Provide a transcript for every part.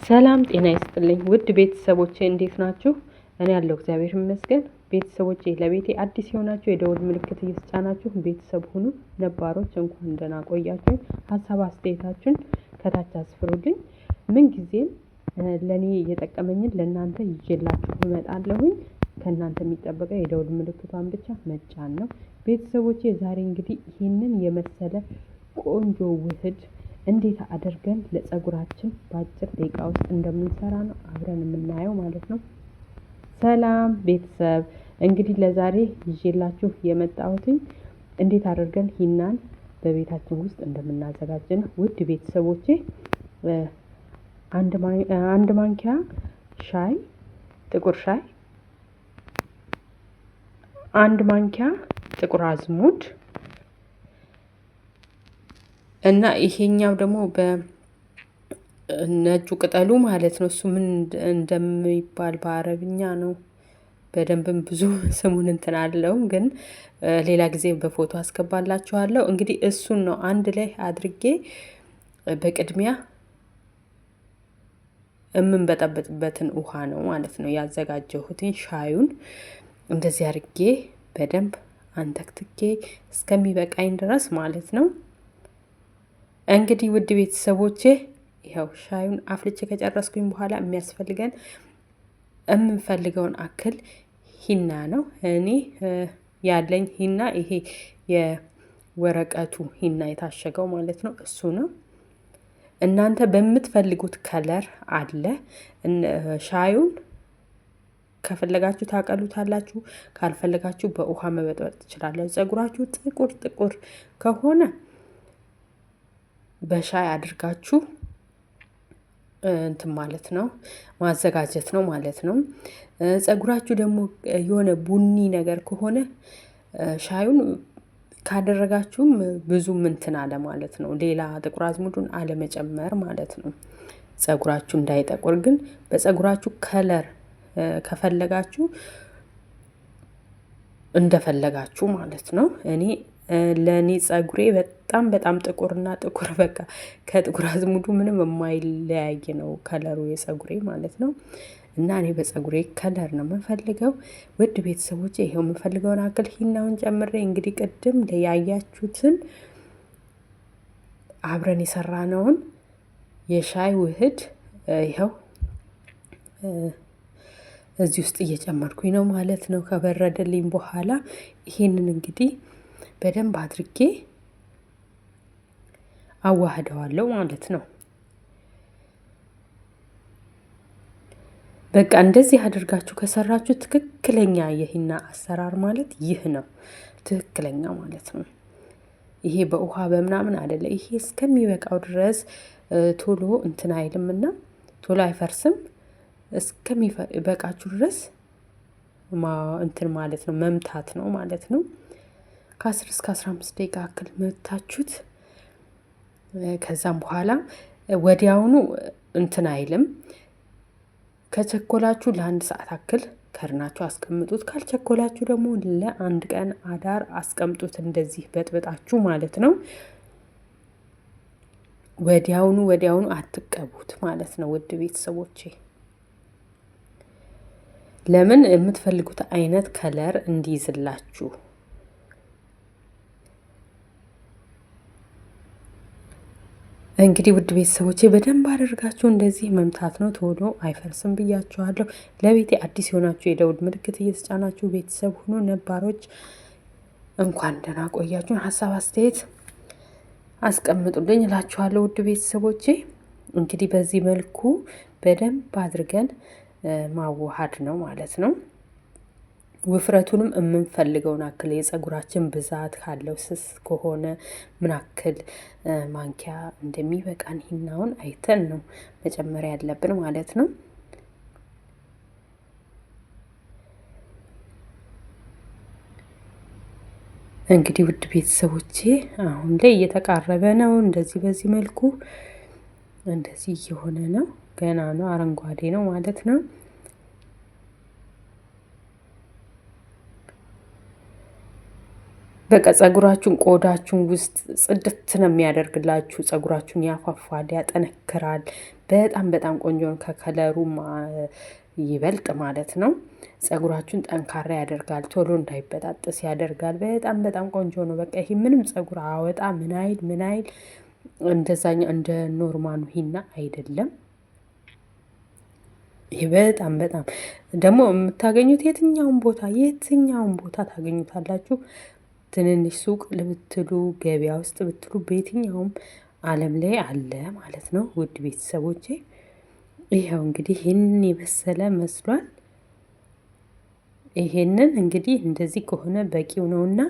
ሰላም ጤና ይስጥልኝ ውድ ቤተሰቦቼ እንዴት ናችሁ? እኔ ያለው እግዚአብሔር ይመስገን። ቤተሰቦቼ ለቤቴ አዲስ የሆናችሁ የደወል ምልክት እየተጫናችሁ ቤተሰብ ሁኑ። ነባሮች እንኳን ደህና ቆያችሁ። ሀሳብ አስተያየታችሁን ከታች አስፍሩልኝ። ምን ጊዜም ለኔ እየጠቀመኝን ለእናንተ ይዤላችሁ እመጣለሁኝ። ከእናንተ የሚጠበቀው የደወል ምልክቷን ብቻ መጫን ነው። ቤተሰቦቼ ዛሬ እንግዲህ ይህንን የመሰለ ቆንጆ ውህድ እንዴት አድርገን ለፀጉራችን በአጭር ደቂቃ ውስጥ እንደምንሰራ ነው አብረን የምናየው ማለት ነው። ሰላም ቤተሰብ፣ እንግዲህ ለዛሬ ይዤላችሁ የመጣሁትኝ እንዴት አድርገን ሂናን በቤታችን ውስጥ እንደምናዘጋጅ ነው። ውድ ቤተሰቦቼ አንድ ማንኪያ ሻይ፣ ጥቁር ሻይ፣ አንድ ማንኪያ ጥቁር አዝሙድ እና ይሄኛው ደግሞ በነጩ ቅጠሉ ማለት ነው። እሱ ምን እንደሚባል በአረብኛ ነው። በደንብም ብዙ ስሙን እንትን አለውም፣ ግን ሌላ ጊዜ በፎቶ አስገባላችኋለሁ። እንግዲህ እሱን ነው አንድ ላይ አድርጌ በቅድሚያ የምንበጠበጥበትን ውሃ ነው ማለት ነው ያዘጋጀሁትን። ሻዩን እንደዚህ አድርጌ በደንብ አንተክትኬ እስከሚበቃኝ ድረስ ማለት ነው። እንግዲህ ውድ ቤተሰቦቼ ይኸው ሻዩን አፍልቼ ከጨረስኩኝ በኋላ የሚያስፈልገን የምንፈልገውን አክል ሂና ነው። እኔ ያለኝ ሂና ይሄ የወረቀቱ ሂና የታሸገው ማለት ነው፣ እሱ ነው። እናንተ በምትፈልጉት ከለር አለ። ሻዩን ከፈለጋችሁ ታቀሉታላችሁ፣ ካልፈለጋችሁ በውሃ መበጥበጥ ትችላላችሁ። ፀጉራችሁ ጥቁር ከሆነ በሻይ አድርጋችሁ እንትን ማለት ነው ማዘጋጀት ነው ማለት ነው። ፀጉራችሁ ደግሞ የሆነ ቡኒ ነገር ከሆነ ሻዩን ካደረጋችሁም ብዙም እንትን አለ ማለት ነው። ሌላ ጥቁር አዝሙዱን አለመጨመር ማለት ነው። ፀጉራችሁ እንዳይጠቁር ግን በፀጉራችሁ ከለር ከፈለጋችሁ እንደፈለጋችሁ ማለት ነው። ለኔ ፀጉሬ በጣም ጥቁርና ጥቁር በቃ ከጥቁር አዝሙዱ ምንም የማይለያይ ነው ከለሩ የፀጉሬ ማለት ነው። እና እኔ በፀጉሬ ከለር ነው የምፈልገው። ውድ ቤተሰቦቼ ይሄው የምፈልገውን አክል ሂናውን ጨምሬ እንግዲህ ቅድም ያያችሁትን አብረን የሰራነውን የሻይ ውህድ ይኸው እዚህ ውስጥ እየጨመርኩኝ ነው ማለት ነው። ከበረደልኝ በኋላ ይሄንን እንግዲህ በደንብ አድርጌ አዋህደዋለሁ ማለት ነው። በቃ እንደዚህ አድርጋችሁ ከሰራችሁ ትክክለኛ የሂና አሰራር ማለት ይህ ነው፣ ትክክለኛ ማለት ነው። ይሄ በውሃ በምናምን አይደለ። ይሄ እስከሚበቃው ድረስ ቶሎ እንትን አይልምና ቶሎ አይፈርስም። እስከሚበቃችሁ ድረስ እንትን ማለት ነው፣ መምታት ነው ማለት ነው። ከ10 እስከ 15 ደቂቃ ያክል መታችሁት። ከዛም በኋላ ወዲያውኑ እንትን አይልም። ከቸኮላችሁ ለአንድ ሰዓት ያክል ከርናችሁ አስቀምጡት። ካልቸኮላችሁ ደግሞ ለአንድ ቀን አዳር አስቀምጡት። እንደዚህ በጥብጣችሁ ማለት ነው። ወዲያውኑ አትቀቡት ማለት ነው። ውድ ቤተሰቦቼ ለምን የምትፈልጉት አይነት ከለር እንዲይዝላችሁ እንግዲህ ውድ ቤተሰቦቼ በደንብ አድርጋችሁ እንደዚህ መምታት ነው። ቶሎ አይፈርስም ብያችኋለሁ። ለቤቴ አዲስ የሆናችሁ የደውል ምልክት እየተጫናችሁ ቤተሰብ ሁኑ። ነባሮች እንኳን ደህና ቆያችሁን። ሀሳብ አስተያየት አስቀምጡልኝ እላችኋለሁ። ውድ ቤተሰቦቼ እንግዲህ በዚህ መልኩ በደንብ አድርገን ማዋሃድ ነው ማለት ነው። ውፍረቱንም የምንፈልገውን አክል የፀጉራችን ብዛት ካለው ስስ ከሆነ ምን አክል ማንኪያ እንደሚበቃን ሂናውን አይተን ነው መጨመር ያለብን ማለት ነው። እንግዲህ ውድ ቤተሰቦቼ አሁን ላይ እየተቃረበ ነው። እንደዚህ በዚህ መልኩ እንደዚህ እየሆነ ነው። ገና ነው፣ አረንጓዴ ነው ማለት ነው። በቃ ጸጉራችሁን ቆዳችሁን ውስጥ ጽድት ነው የሚያደርግላችሁ። ጸጉራችሁን ያፋፋል፣ ያጠነክራል። በጣም በጣም ቆንጆ ነው። ከከለሩም ይበልጥ ማለት ነው። ጸጉራችሁን ጠንካራ ያደርጋል፣ ቶሎ እንዳይበጣጠስ ያደርጋል። በጣም በጣም ቆንጆ ነው። በቃ ይሄ ምንም ጸጉር አወጣ ምን አይል እንደዛኛ እንደ ኖርማኑ ሂና አይደለም። ይሄ በጣም በጣም ደግሞ የምታገኙት የትኛውን ቦታ ታገኙታላችሁ። ትንንሽ ሱቅ ልብትሉ ገበያ ውስጥ ብትሉ በየትኛውም ዓለም ላይ አለ ማለት ነው። ውድ ቤተሰቦቼ ይኸው እንግዲህ ይህንን የመሰለ መስሏል። ይሄንን እንግዲህ እንደዚህ ከሆነ በቂው ነውና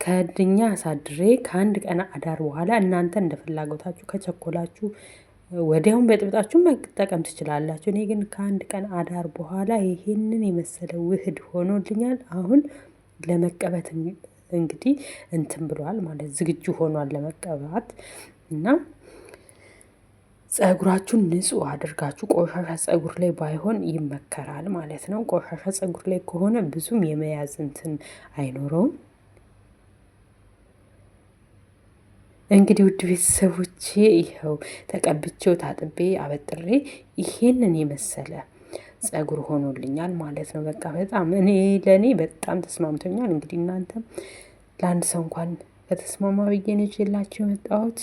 ከድኛ አሳድሬ ከአንድ ቀን አዳር በኋላ እናንተ እንደ ፍላጎታችሁ ከቸኮላችሁ ወዲያውን በጥብጣችሁ መጠቀም ትችላላችሁ። እኔ ግን ከአንድ ቀን አዳር በኋላ ይሄንን የመሰለ ውህድ ሆኖልኛል። አሁን ለመቀበት እንግዲህ እንትን ብሏል ማለት ዝግጁ ሆኗል ለመቀባት እና ጸጉራችሁን ንጹህ አድርጋችሁ ቆሻሻ ጸጉር ላይ ባይሆን ይመከራል ማለት ነው። ቆሻሻ ጸጉር ላይ ከሆነ ብዙም የመያዝ እንትን አይኖረውም። እንግዲህ ውድ ቤተሰቦቼ ይኸው ተቀብቼው ታጥቤ አበጥሬ ይሄንን የመሰለ ጸጉር ሆኖልኛል ማለት ነው። በቃ በጣም ለእኔ በጣም ተስማምቶኛል። እንግዲህ እናንተም ለአንድ ሰው እንኳን ከተስማማ ብዬ ነው ይዤላችሁ የመጣሁት።